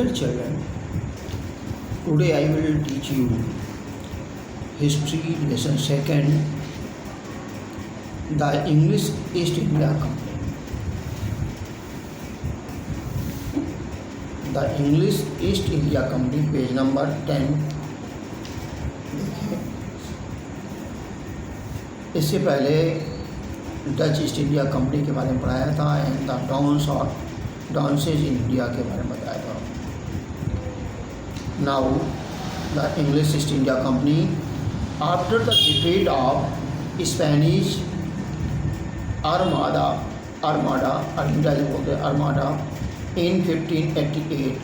Dear children, today I will teach you history lesson second, the English East India Company. The English East India Company, page number 10. देखिए, इससे पहले Dutch east India company के बारे में पढ़ाया था and the dons और डॉन्सेज in India के बारे में बताया था. Now the English east India company after the defeat of Spanish armada अंग्रेजी बोलते हैं armada in 1588,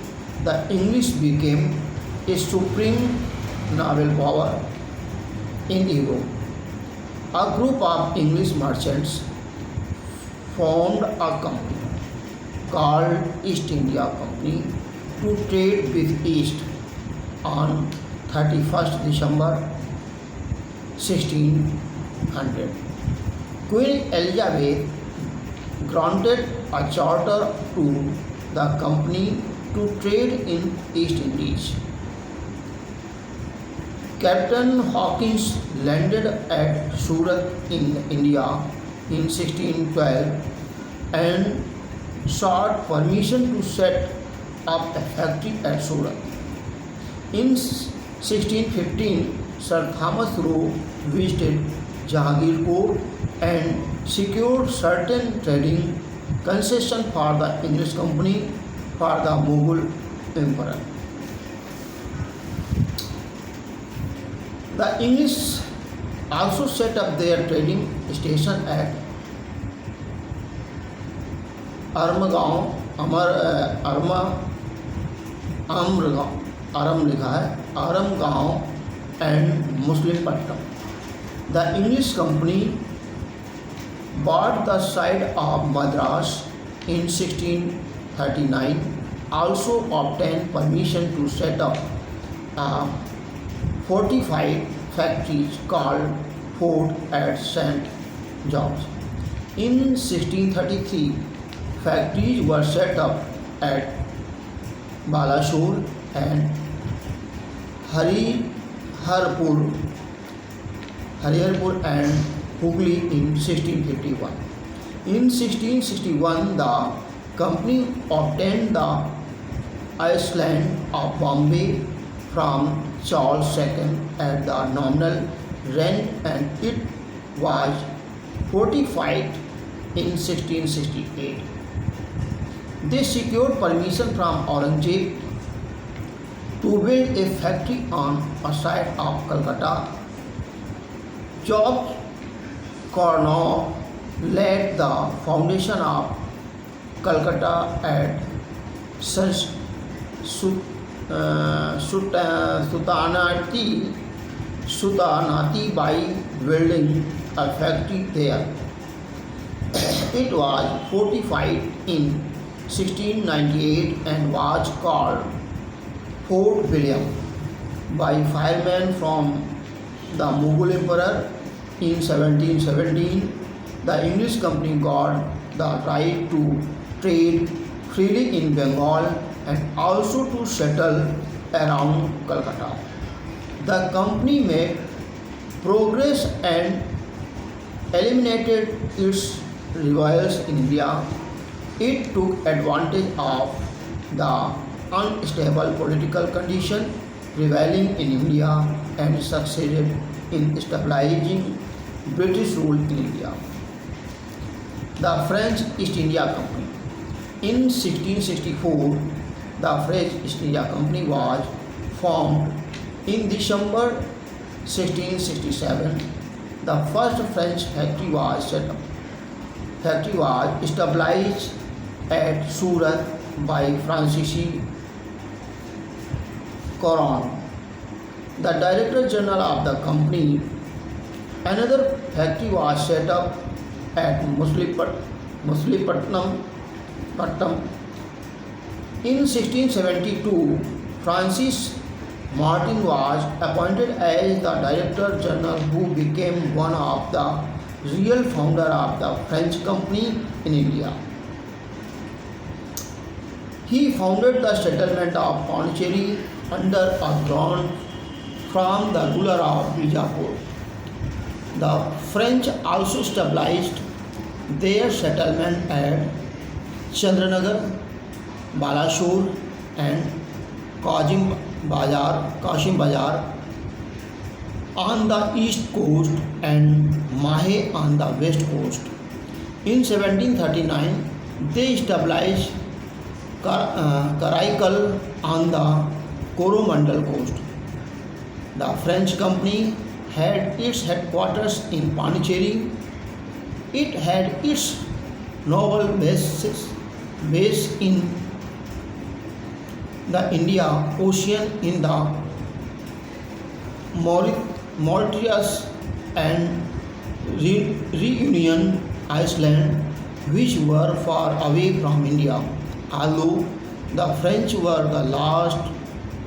the English became a supreme naval power in Europe. A group of English merchants formed a company called East India Company to trade with East. On 31st December 1600, Queen Elizabeth granted a charter to the company to trade in East Indies. Captain Hawkins landed at Surat in India in 1612 and sought permission to set up a factory at Surat. In 1615, Sir Thomas Roe visited Jahangirpur and secured certain trading concession for the English company for the Mughal emperor. The English also set up their trading station at Aramgaon and Muslimpatnam. The English company bought the site of Madras in 1639, also obtained permission to set up a fortified factory called Fort at St. George. In 1633, factories were set up at Balasore and Hariharpur and Hooghly in 1651. In 1661, the company obtained the island of Bombay from Charles II at the nominal rent, and it was fortified in 1668. They secured permission from Aurangzeb to build a factory on a site of Calcutta. George Cornwall laid the foundation of Calcutta at Sultanati by building a factory there. It was fortified in 1698 and was called Fort William by firemen from the Mughal emperor. In 1717, the English company got the right to trade freely in Bengal and also to settle around Calcutta. The company made progress and eliminated its rivals in India. It took advantage of the unstable political condition prevailing in India and succeeded in stabilizing British rule in India. The French East India Company. In 1664, the French East India Company was formed. In December 1667, the first French factory was set up. Factory was established at Surat by Francis Coron, the Director General of the company. Another factory was set up at Masulipatam. In 1672, Francis Martin was appointed as the Director General, who became one of the real founder of the French company in India. He founded the settlement of Pondicherry under a grant from the ruler of Bijapur. The French also established their settlement at Chandranagar, Balashur, and Kashim Bazar on the east coast and Mahe on the west coast. In 1739, they established Karaikal on the Coromandel coast. The French company had its headquarters in Pondicherry. It had its naval base in the Indian Ocean in the Mauritius and Reunion Island, which were far away from India. Although the French were the last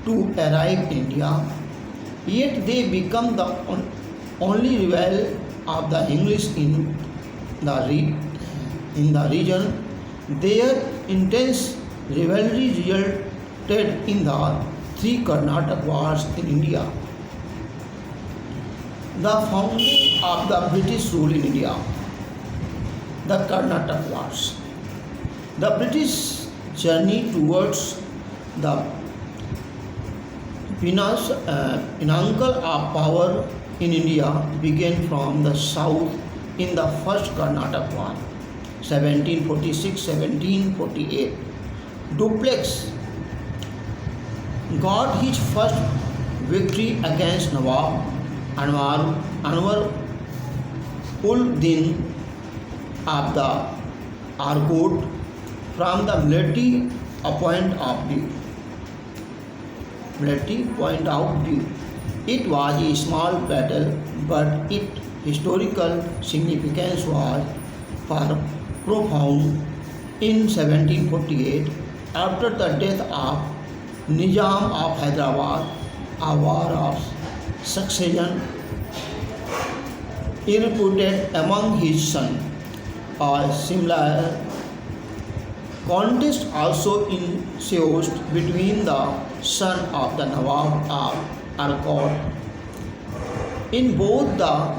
to arrive in India, yet they became the only rival of the English in the region. Their intense rivalry resulted in the three Karnataka Wars in India. The founding of the British rule in India. The Karnataka Wars. The British journey towards the pinnacle of power in India began from the south in the First Karnataka War, 1746-1748. Dupleix got his first victory against Nawab Anwar ul Din of the Arcot from the military point of view. It was a small battle, but its historical significance was far profound. In 1748, after the death of Nizam of Hyderabad, a war of succession erupted among his sons. A similar contest also ensued between the son of the Nawab of Arcot. In both the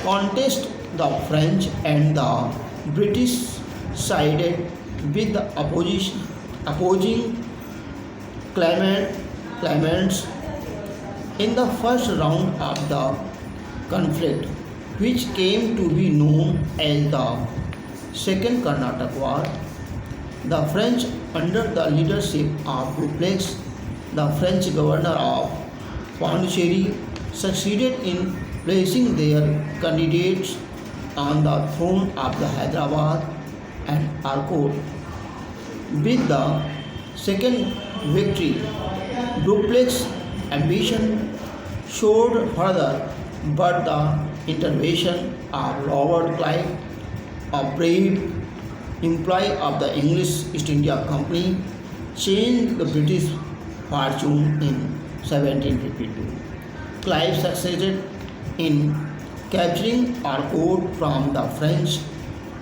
contests, the French and the British sided with the opposing claimants in the first round of the conflict, which came to be known as the Second Karnataka War. The French, under the leadership of Dupleix, the French governor of Pondicherry, succeeded in placing their candidates on the throne of the Hyderabad and Arcot. With the second victory, Dupleix's ambition soared further, but the intervention of Robert Clive, a brave employee of the English East India Company, changed the British fortune in 1752. Clive succeeded in capturing Arcot from the French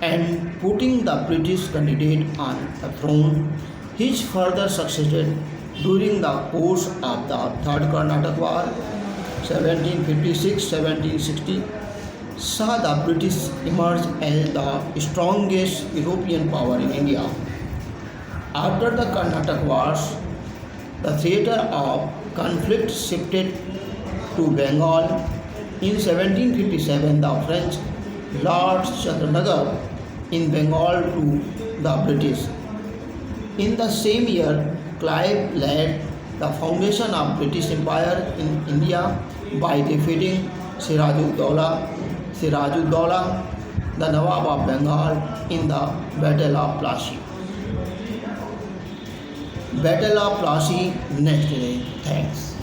and putting the British candidate on the throne. He further succeeded during the course of the Third Karnataka War, 1756-1760, saw the British emerge as the strongest European power in India. After the Karnataka Wars, the theatre of conflict shifted to Bengal. In 1757, the French lost Chandranagar in Bengal to the British. In the same year, Clive led the foundation of British Empire in India by defeating Sirajuddaula, the Nawab of Bengal, in the Battle of Plassey. Battle of Plassey next day. Thanks.